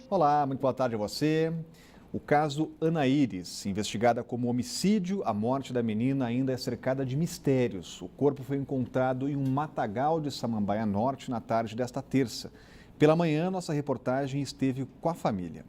Olá, muito boa tarde a você. O caso Ana Iris, investigada como homicídio, a morte da menina ainda é cercada de mistérios. O corpo foi encontrado em um matagal de Samambaia Norte na tarde desta terça. Pela manhã, nossa reportagem esteve com a família.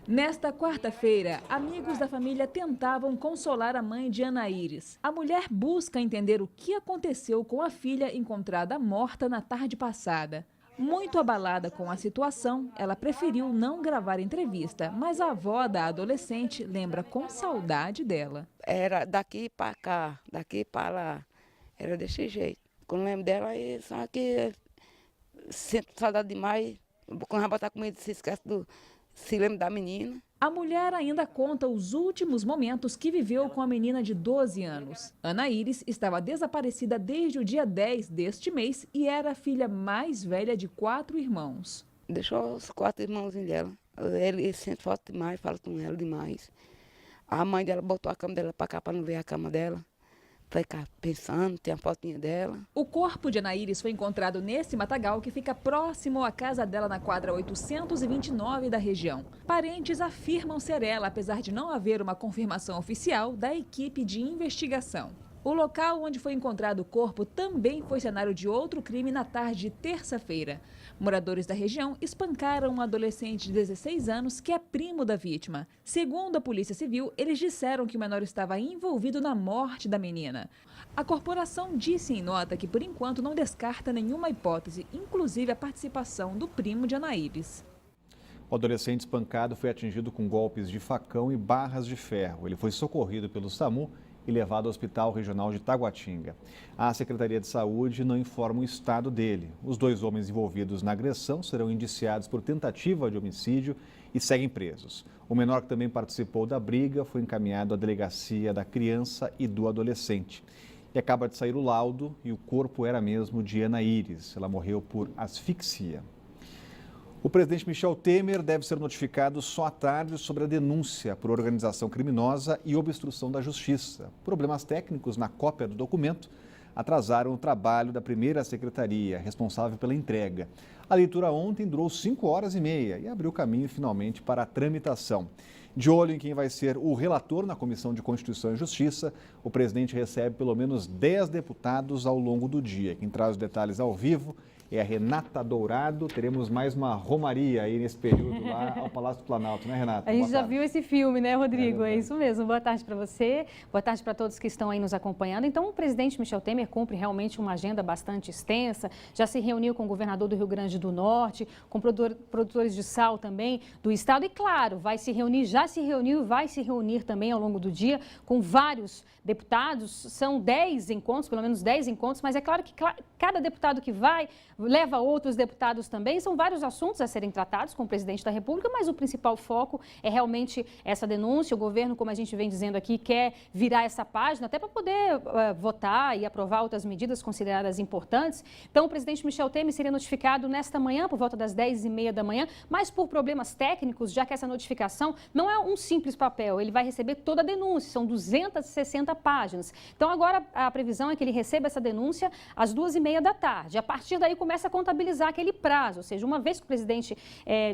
Nesta quarta-feira, amigos da família tentavam consolar a mãe de Ana Iris. A mulher busca entender o que aconteceu com a filha encontrada morta na tarde passada. Muito abalada com a situação, ela preferiu não gravar entrevista, mas a avó da adolescente lembra com saudade dela. Era daqui para cá, daqui para lá. Era desse jeito. Quando lembro dela, só que sinto saudade demais. Quando vai botar comida, se lembra da menina. A mulher ainda conta os últimos momentos que viveu com a menina de 12 anos. Ana Iris estava desaparecida desde o dia 10 deste mês e era a filha mais velha de 4 irmãos. Deixou os 4 irmãozinhos dela. Ele sente falta demais, fala com ela demais. A mãe dela botou a cama dela para cá para não ver a cama dela. Ficar pensando, tem a fotinha dela. O corpo de Ana Iris foi encontrado nesse matagal que fica próximo à casa dela na quadra 829 da região. Parentes afirmam ser ela, apesar de não haver uma confirmação oficial da equipe de investigação. O local onde foi encontrado o corpo também foi cenário de outro crime na tarde de terça-feira. Moradores da região espancaram um adolescente de 16 anos que é primo da vítima. Segundo a Polícia Civil, eles disseram que o menor estava envolvido na morte da menina. A corporação disse em nota que, por enquanto, não descarta nenhuma hipótese, inclusive a participação do primo de Ana Iris. O adolescente espancado foi atingido com golpes de facão e barras de ferro. Ele foi socorrido pelo SAMU e levado ao Hospital Regional de Taguatinga. A Secretaria de Saúde não informa o estado dele. Os 2 homens envolvidos na agressão serão indiciados por tentativa de homicídio e seguem presos. O menor, que também participou da briga, foi encaminhado à delegacia da criança e do adolescente. E acaba de sair o laudo e o corpo era mesmo de Ana Iris. Ela morreu por asfixia. O presidente Michel Temer deve ser notificado só à tarde sobre a denúncia por organização criminosa e obstrução da justiça. Problemas técnicos na cópia do documento atrasaram o trabalho da primeira secretaria, responsável pela entrega. A leitura ontem durou 5h30 e abriu caminho finalmente para a tramitação. De olho em quem vai ser o relator na Comissão de Constituição e Justiça, o presidente recebe pelo menos 10 deputados ao longo do dia. Quem traz os detalhes ao vivo é a Renata Dourado. Teremos mais uma romaria aí nesse período lá ao Palácio do Planalto, né, Renata? A gente já viu esse filme, né, Rodrigo? É isso mesmo. Boa tarde para você, boa tarde para todos que estão aí nos acompanhando. Então, o presidente Michel Temer cumpre realmente uma agenda bastante extensa, já se reuniu com o governador do Rio Grande do Norte, com produtores de sal também do estado e, claro, vai se reunir, já se reuniu e vai se reunir também ao longo do dia com vários deputados. São 10 encontros, pelo menos 10 encontros, mas é claro que cada deputado que vai leva outros deputados também. São vários assuntos a serem tratados com o presidente da República, mas o principal foco é realmente essa denúncia. O governo, como a gente vem dizendo aqui, quer virar essa página até para poder votar e aprovar outras medidas consideradas importantes. Então, o presidente Michel Temer seria notificado nesta manhã, por volta das 10h30 da manhã, mas por problemas técnicos, já que essa notificação não é um simples papel, ele vai receber toda a denúncia, são 260 páginas. Então, agora a previsão é que ele receba essa denúncia às 2h30 da tarde. A partir daí, começa a contabilizar aquele prazo, ou seja, uma vez que o presidente,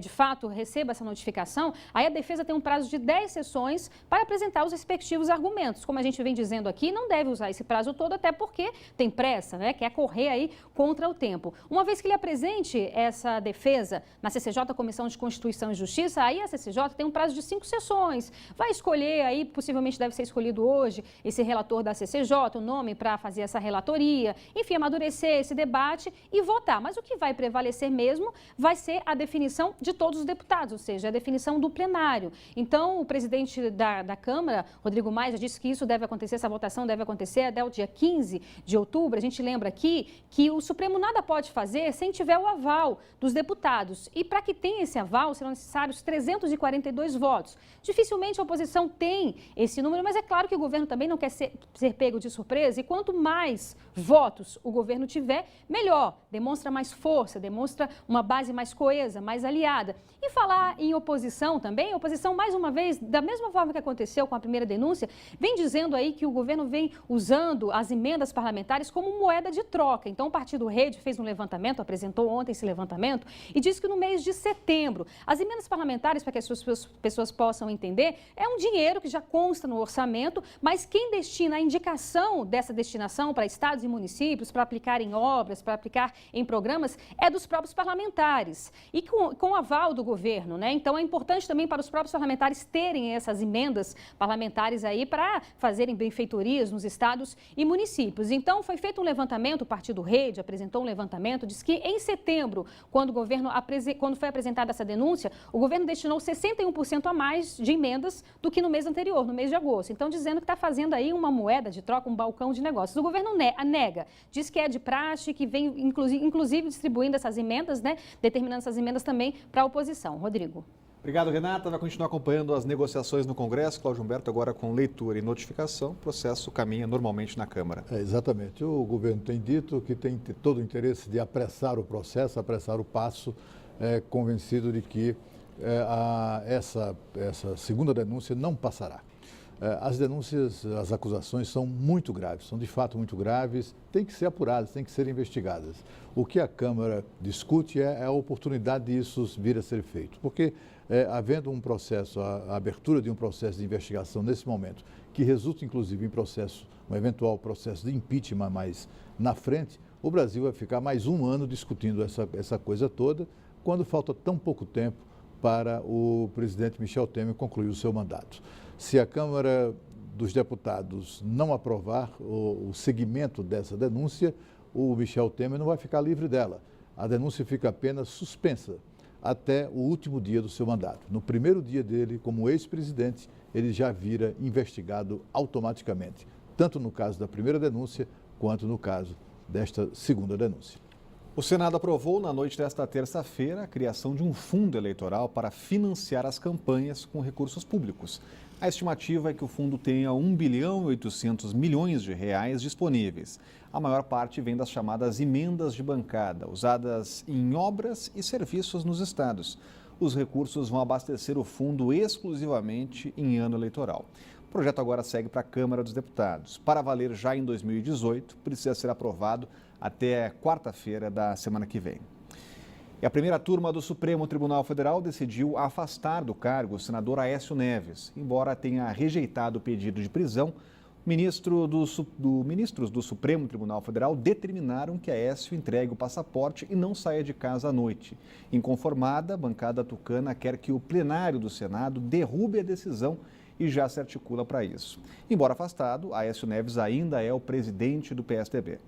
de fato, receba essa notificação, aí a defesa tem um prazo de 10 sessões para apresentar os respectivos argumentos. Como a gente vem dizendo aqui, não deve usar esse prazo todo, até porque tem pressa, né? Quer correr aí contra o tempo. Uma vez que ele apresente essa defesa na CCJ, Comissão de Constituição e Justiça, aí a CCJ tem um prazo de 5 sessões. Vai escolher aí, possivelmente deve ser escolhido hoje, esse relator da CCJ, o nome para fazer essa relatoria, enfim, amadurecer esse debate e votar. Mas o que vai prevalecer mesmo vai ser a definição de todos os deputados, ou seja, a definição do plenário. Então, o presidente da Câmara, Rodrigo Maia, já disse que isso deve acontecer, essa votação deve acontecer até o dia 15 de outubro. A gente lembra aqui que o Supremo nada pode fazer sem tiver o aval dos deputados. E para que tenha esse aval, serão necessários 342 votos. Dificilmente a oposição tem esse número, mas é claro que o governo também não quer ser pego de surpresa. E quanto mais votos o governo tiver, melhor. Demonstra demonstra mais força, demonstra uma base mais coesa, mais aliada. E falar em oposição também, a oposição, mais uma vez, da mesma forma que aconteceu com a primeira denúncia, vem dizendo aí que o governo vem usando as emendas parlamentares como moeda de troca. Então, o Partido Rede fez um levantamento, apresentou ontem esse levantamento, e diz que no mês de setembro, as emendas parlamentares, para que as pessoas possam entender, é um dinheiro que já consta no orçamento, mas quem destina a indicação dessa destinação para estados e municípios, para aplicar em obras, para aplicar em programas, é dos próprios parlamentares. E com aval do governo, né? Então é importante também para os próprios parlamentares terem essas emendas parlamentares aí para fazerem benfeitorias nos estados e municípios. Então foi feito um levantamento, o Partido Rede apresentou um levantamento, diz que em setembro, quando foi apresentada essa denúncia, o governo destinou 61% a mais de emendas do que no mês anterior, no mês de agosto. Então dizendo que está fazendo aí uma moeda de troca, um balcão de negócios. O governo nega, diz que é de praxe, que vem inclusive distribuindo essas emendas, né? Determinando essas emendas também para a oposição. Rodrigo. Obrigado, Renata. Vai continuar acompanhando as negociações no Congresso. Cláudio Humberto agora com leitura e notificação. O processo caminha normalmente na Câmara. Exatamente. O governo tem dito que tem todo o interesse de apressar o processo, apressar o passo, convencido de que essa segunda denúncia não passará. As denúncias, as acusações são muito graves, são de fato muito graves, têm que ser apuradas, têm que ser investigadas. O que a Câmara discute é a oportunidade disso vir a ser feito, porque havendo um processo, a abertura de um processo de investigação nesse momento, que resulta inclusive em um eventual processo de impeachment mais na frente, o Brasil vai ficar mais um ano discutindo essa coisa toda, quando falta tão pouco tempo para o presidente Michel Temer concluir o seu mandato. Se a Câmara dos Deputados não aprovar o seguimento dessa denúncia, o Michel Temer não vai ficar livre dela. A denúncia fica apenas suspensa até o último dia do seu mandato. No primeiro dia dele, como ex-presidente, ele já vira investigado automaticamente, tanto no caso da primeira denúncia, quanto no caso desta segunda denúncia. O Senado aprovou na noite desta terça-feira a criação de um fundo eleitoral para financiar as campanhas com recursos públicos. A estimativa é que o fundo tenha 1 bilhão e 800 milhões de reais disponíveis. A maior parte vem das chamadas emendas de bancada, usadas em obras e serviços nos estados. Os recursos vão abastecer o fundo exclusivamente em ano eleitoral. O projeto agora segue para a Câmara dos Deputados. Para valer já em 2018, precisa ser aprovado até quarta-feira da semana que vem. E a primeira turma do Supremo Tribunal Federal decidiu afastar do cargo o senador Aécio Neves. Embora tenha rejeitado o pedido de prisão, ministros do Supremo Tribunal Federal determinaram que Aécio entregue o passaporte e não saia de casa à noite. Inconformada, a bancada tucana quer que o plenário do Senado derrube a decisão e já se articula para isso. Embora afastado, Aécio Neves ainda é o presidente do PSDB.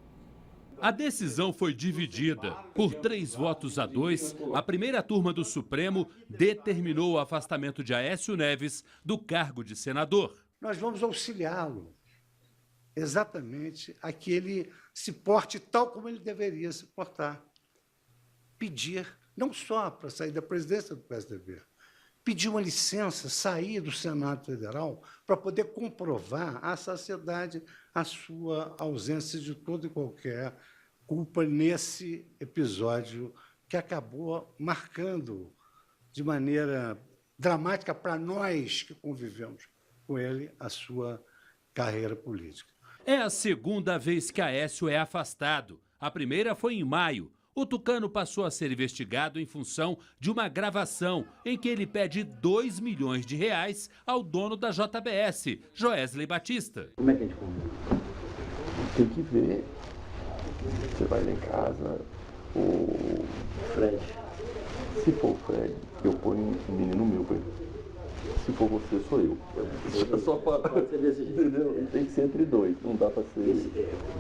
A decisão foi dividida. Por 3-2, a primeira turma do Supremo determinou o afastamento de Aécio Neves do cargo de senador. Nós vamos auxiliá-lo exatamente a que ele se porte tal como ele deveria se portar. Pedir, não só para sair da presidência do PSDB, pedir uma licença, sair do Senado Federal para poder comprovar à sociedade a sua ausência de toda e qualquer culpa nesse episódio que acabou marcando de maneira dramática para nós que convivemos com ele a sua carreira política. É a segunda vez que Aécio é afastado. A primeira foi em maio. O tucano passou a ser investigado em função de uma gravação em que ele pede 2 milhões de reais ao dono da JBS, Joesley Batista. Como é que a gente combina? Tem que ver. Você vai lá em casa, o Fred. Se for o Fred, eu ponho um menino meu pra ele. Se for você, sou eu. É só para... Entendeu? Tem que ser entre dois, não dá para ser...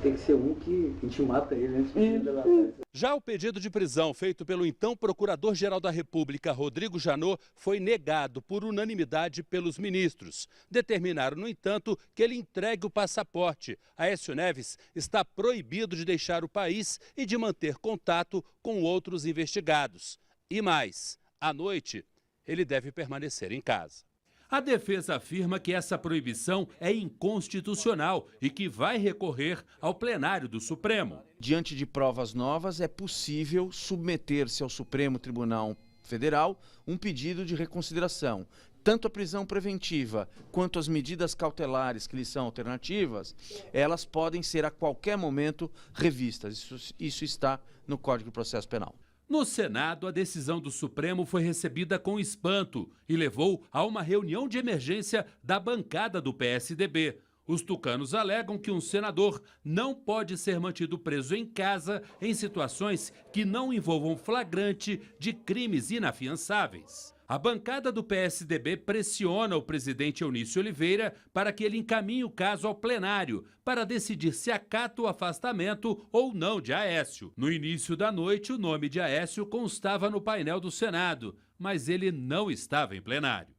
Tem que ser um que a gente mata ele antes de... Já o pedido de prisão feito pelo então Procurador-Geral da República, Rodrigo Janot, foi negado por unanimidade pelos ministros. Determinaram, no entanto, que ele entregue o passaporte. Aécio Neves está proibido de deixar o país e de manter contato com outros investigados. E mais, à noite, ele deve permanecer em casa. A defesa afirma que essa proibição é inconstitucional e que vai recorrer ao plenário do Supremo. Diante de provas novas, é possível submeter-se ao Supremo Tribunal Federal um pedido de reconsideração. Tanto a prisão preventiva quanto as medidas cautelares que lhes são alternativas, elas podem ser a qualquer momento revistas. Isso está no Código de Processo Penal. No Senado, a decisão do Supremo foi recebida com espanto e levou a uma reunião de emergência da bancada do PSDB. Os tucanos alegam que um senador não pode ser mantido preso em casa em situações que não envolvam flagrante de crimes inafiançáveis. A bancada do PSDB pressiona o presidente Eunício Oliveira para que ele encaminhe o caso ao plenário para decidir se acata o afastamento ou não de Aécio. No início da noite, o nome de Aécio constava no painel do Senado, mas ele não estava em plenário.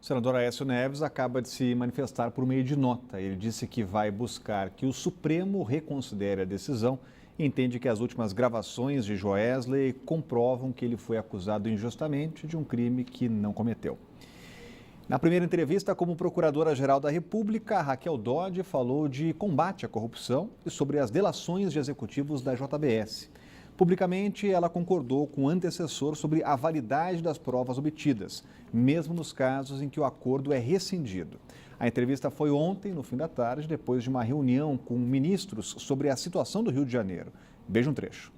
O senador Aécio Neves acaba de se manifestar por meio de nota. Ele disse que vai buscar que o Supremo reconsidere a decisão e entende que as últimas gravações de Joesley comprovam que ele foi acusado injustamente de um crime que não cometeu. Na primeira entrevista como Procuradora-Geral da República, Raquel Dodge falou de combate à corrupção e sobre as delações de executivos da JBS. Publicamente, ela concordou com o antecessor sobre a validade das provas obtidas, mesmo nos casos em que o acordo é rescindido. A entrevista foi ontem, no fim da tarde, depois de uma reunião com ministros sobre a situação do Rio de Janeiro. Veja um trecho.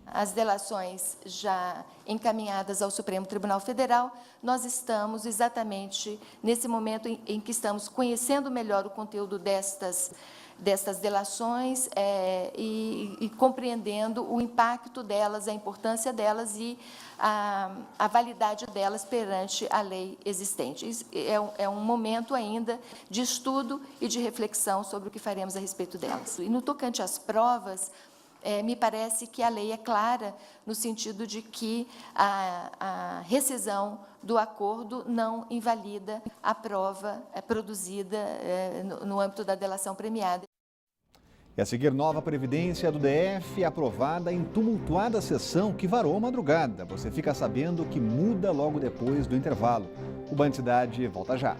As delações já encaminhadas ao Supremo Tribunal Federal, nós estamos exatamente nesse momento em que estamos conhecendo melhor o conteúdo destas delações e compreendendo o impacto delas, a importância delas e a validade delas perante a lei existente. É um momento ainda de estudo e de reflexão sobre o que faremos a respeito delas. E no tocante às provas, me parece que a lei é clara no sentido de que a rescisão do acordo não invalida a prova produzida no âmbito da delação premiada. E a seguir, nova Previdência do DF aprovada em tumultuada sessão que varou a madrugada. Você fica sabendo que muda logo depois do intervalo. O Band Cidade volta já.